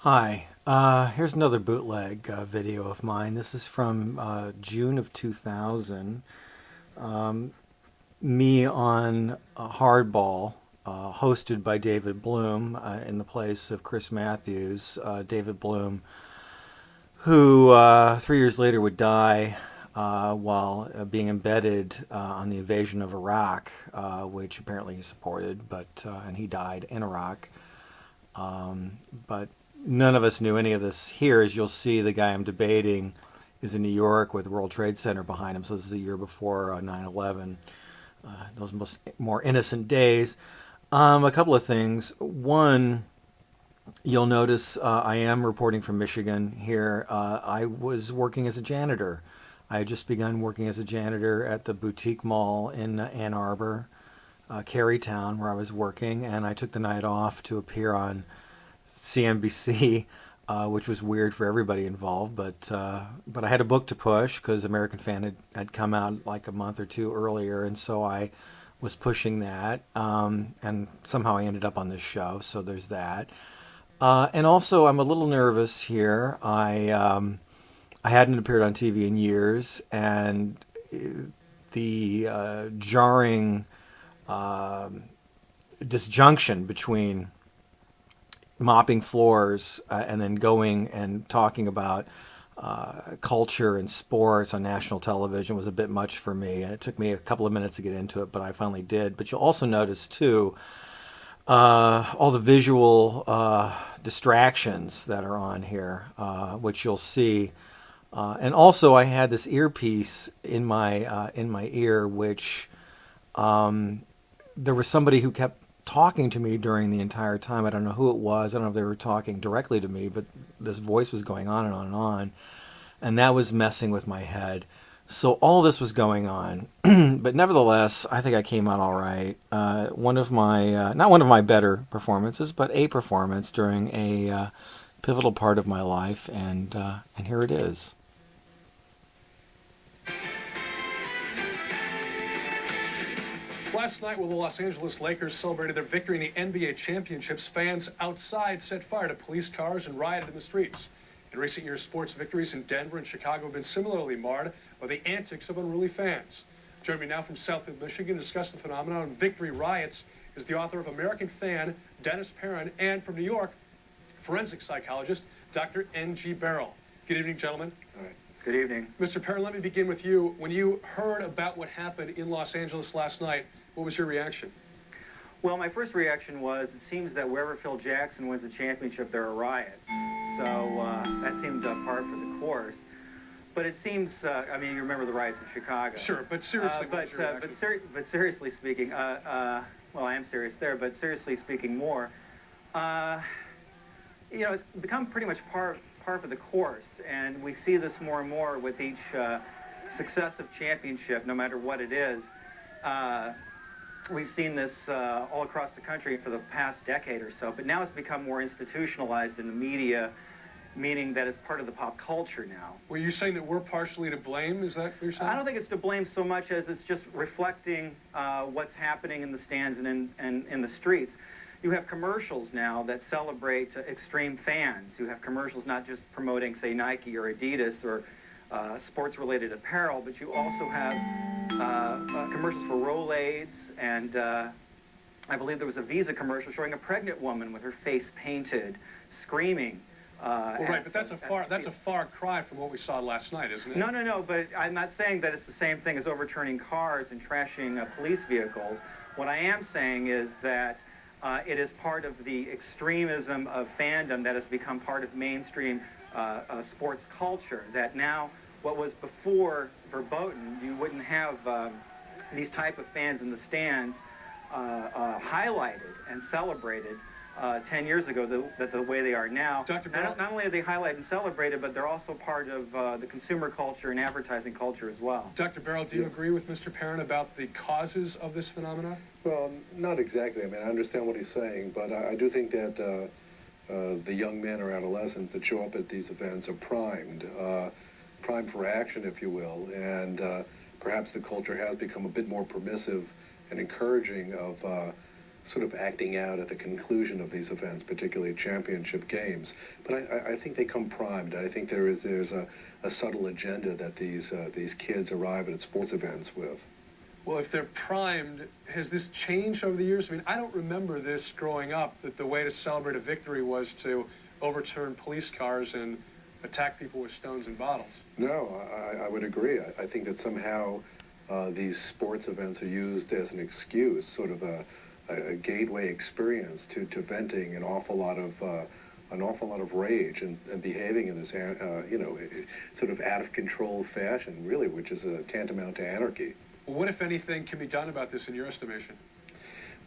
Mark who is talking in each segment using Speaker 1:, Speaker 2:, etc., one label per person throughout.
Speaker 1: Hi, here's another bootleg video of mine. This is from June of 2000. Me on Hardball, hosted by David Bloom in the place of Chris Matthews. David Bloom, who 3 years later would die while being embedded on the invasion of Iraq, which apparently he supported, and he died in Iraq. But none of us knew any of this here. As you'll see, the guy I'm debating is in New York with the World Trade Center behind him. So this is a year before 9/11. Those more innocent days. A couple of things. One, you'll notice I am reporting from Michigan here. I was working as a janitor. I had just begun working as a janitor at the boutique mall in Ann Arbor, Carytown, where I was working, and I took the night off to appear on CNBC, which was weird for everybody involved. But I had a book to push because American Fan had come out like a month or two earlier, and so I was pushing that, and somehow I ended up on this show. So there's that. And also, I'm a little nervous here. I hadn't appeared on TV in years, and the jarring disjunction between mopping floors and then going and talking about culture and sports on national television was a bit much for me, and it took me a couple of minutes to get into it, but I finally did. But you'll also notice too all the visual distractions that are on here, which you'll see. And also, I had this earpiece in my ear, which there was somebody who kept talking to me during the entire time. I don't know who it was. I don't know if they were talking directly to me, but this voice was going on and on and on, and that was messing with my head. So all this was going on, but nevertheless, I think I came out all right. One of my not one of my better performances, but a performance during a pivotal part of my life, and here it is.
Speaker 2: Last night, while the Los Angeles Lakers celebrated their victory in the NBA championships, fans outside set fire to police cars and rioted in the streets. In recent years, sports victories in Denver and Chicago have been similarly marred by the antics of unruly fans. Joining me now from Southfield, Michigan to discuss the phenomenon of victory riots is the author of American Fan, Dennis Perrin, and from New York, forensic psychologist, Dr. N.G. Barrell. Good evening, gentlemen.
Speaker 3: All right. Good evening.
Speaker 2: Mr. Perrin, let me begin with you. When you heard about what happened in Los Angeles last night, what was your reaction?
Speaker 3: Well, my first reaction was, it seems that wherever Phil Jackson wins a championship, there are riots. So that seemed par for the course. But it seems, I mean, you remember the riots in Chicago.
Speaker 2: Sure, but seriously, what was your reaction?
Speaker 3: But seriously speaking, well, I am serious there, but seriously speaking more, it's become pretty much par for the course. And we see this more and more with each successive championship, no matter what it is. We've seen this all across the country for the past decade or so, but now it's become more institutionalized in the media, meaning that it's part of the pop culture now.
Speaker 2: Were you saying that we're partially to blame? Is that what you're saying?
Speaker 3: I don't think it's to blame so much as it's just reflecting what's happening in the stands and in the streets. You have commercials now that celebrate extreme fans. You have commercials not just promoting, say, Nike or Adidas or sports-related apparel, but you also have commercials for Rolaids, and I believe there was a Visa commercial showing a pregnant woman with her face painted, screaming.
Speaker 2: Well, right, but that's a far cry from what we saw last night, isn't it?
Speaker 3: No, but I'm not saying that it's the same thing as overturning cars and trashing police vehicles. What I am saying is that it is part of the extremism of fandom that has become part of mainstream sports culture, that now what was before verboten, you wouldn't have these type of fans in the stands highlighted and celebrated 10 years ago the way they are now.
Speaker 2: Dr. Barrell?
Speaker 3: Not only are they highlighted and celebrated, but they're also part of the consumer culture and advertising culture as well.
Speaker 2: Dr. Barrell, do you agree with Mr. Perrin about the causes of this phenomenon?
Speaker 4: Well, not exactly. I mean, I understand what he's saying, but I do think that the young men or adolescents that show up at these events are primed for action, if you will, and perhaps the culture has become a bit more permissive and encouraging of sort of acting out at the conclusion of these events, particularly championship games. But I think they come primed. I think there's a subtle agenda that these kids arrive at sports events with.
Speaker 2: Well, if they're primed, has this changed over the years? I mean, I don't remember this growing up, that the way to celebrate a victory was to overturn police cars and attack people with stones and bottles.
Speaker 4: No, I would agree. I think that somehow these sports events are used as an excuse, sort of a gateway experience to venting an awful lot of rage and behaving in this, sort of out of control fashion, really, which is tantamount to anarchy.
Speaker 2: Well, what, if anything, can be done about this in your estimation?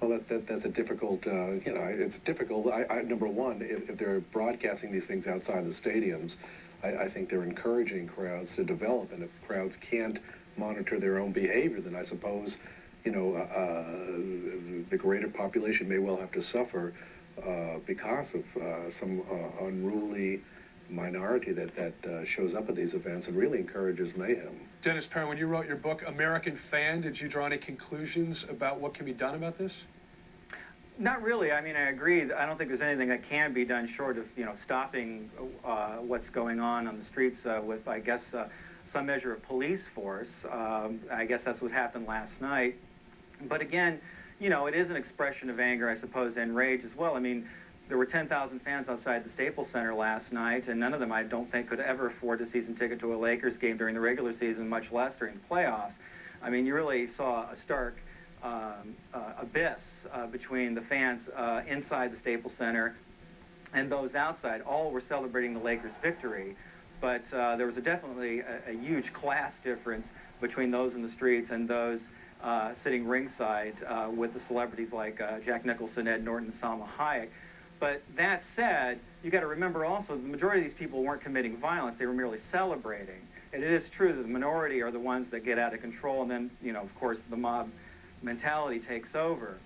Speaker 4: Well, that's a difficult, it's difficult. Number one, if they're broadcasting these things outside the stadiums, I think they're encouraging crowds to develop, and if crowds can't monitor their own behavior, then I suppose, the greater population may well have to suffer because of some unruly minority that shows up at these events and really encourages mayhem.
Speaker 2: Dennis Perrin, when you wrote your book, American Fan, did you draw any conclusions about what can be done about this?
Speaker 3: Not really. I mean, I agree. I don't think there's anything that can be done short of, stopping what's going on the streets with, I guess, some measure of police force. I guess that's what happened last night. But again, it is an expression of anger, I suppose, and rage as well. I mean, there were 10,000 fans outside the Staples Center last night, and none of them, I don't think, could ever afford a season ticket to a Lakers game during the regular season, much less during the playoffs. I mean, you really saw a stark abyss between the fans inside the Staples Center and those outside. All were celebrating the Lakers' victory, but there was definitely a huge class difference between those in the streets and those sitting ringside with the celebrities like Jack Nicholson, Ed Norton, and Salma Hayek. But that said, you got to remember also the majority of these people weren't committing violence, they were merely celebrating. And it is true that the minority are the ones that get out of control, and then, of course, the mob mentality takes over.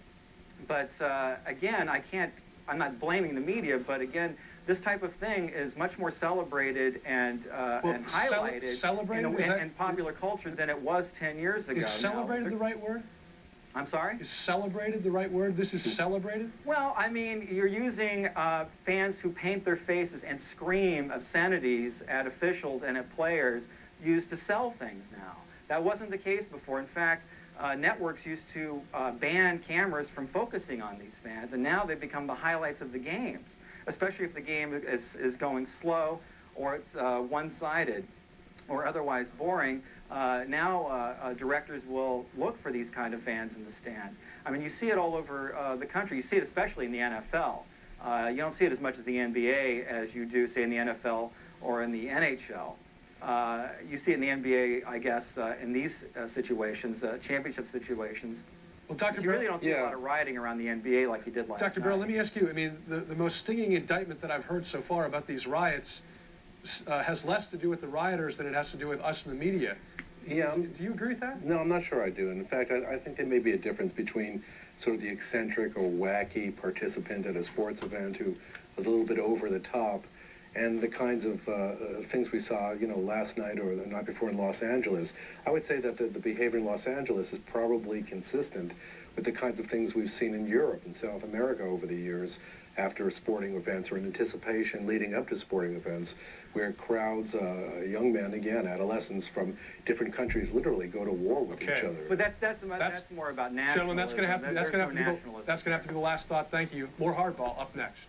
Speaker 3: But again, I'm not blaming the media, but again, this type of thing is much more celebrated and highlighted in popular culture than it was 10 years ago.
Speaker 2: Is celebrated the right word?
Speaker 3: I'm sorry?
Speaker 2: Is celebrated the right word? This is celebrated?
Speaker 3: Well, I mean, you're using fans who paint their faces and scream obscenities at officials and at players used to sell things now. That wasn't the case before. In fact, networks used to ban cameras from focusing on these fans, and now they've become the highlights of the games, especially if the game is going slow or it's one-sided or otherwise boring. Now directors will look for these kind of fans in the stands. I mean, you see it all over the country. You see it especially in the NFL. You don't see it as much as the NBA as you do, say, in the NFL or in the NHL. You see it in the NBA, I guess, in these situations, championship situations.
Speaker 2: Well, Dr.
Speaker 3: You really don't see a lot of rioting around the NBA like you did last night.
Speaker 2: Dr. Barrow, let me ask you, I mean, the most stinging indictment that I've heard so far about these riots has less to do with the rioters than it has to do with us in the media.
Speaker 4: Yeah.
Speaker 2: Do you agree with that?
Speaker 4: No, I'm not sure I do. In fact, I think there may be a difference between sort of the eccentric or wacky participant at a sports event who was a little bit over the top and the kinds of things we saw, last night or the night before in Los Angeles. I would say that the behavior in Los Angeles is probably consistent with the kinds of things we've seen in Europe and South America over the years after sporting events or in anticipation leading up to sporting events, where crowds, young men, again, adolescents from different countries literally go to war with each other.
Speaker 3: But that's more about nationalism.
Speaker 2: Gentlemen, that's going to have to be the last thought. Thank you. More hardball up next.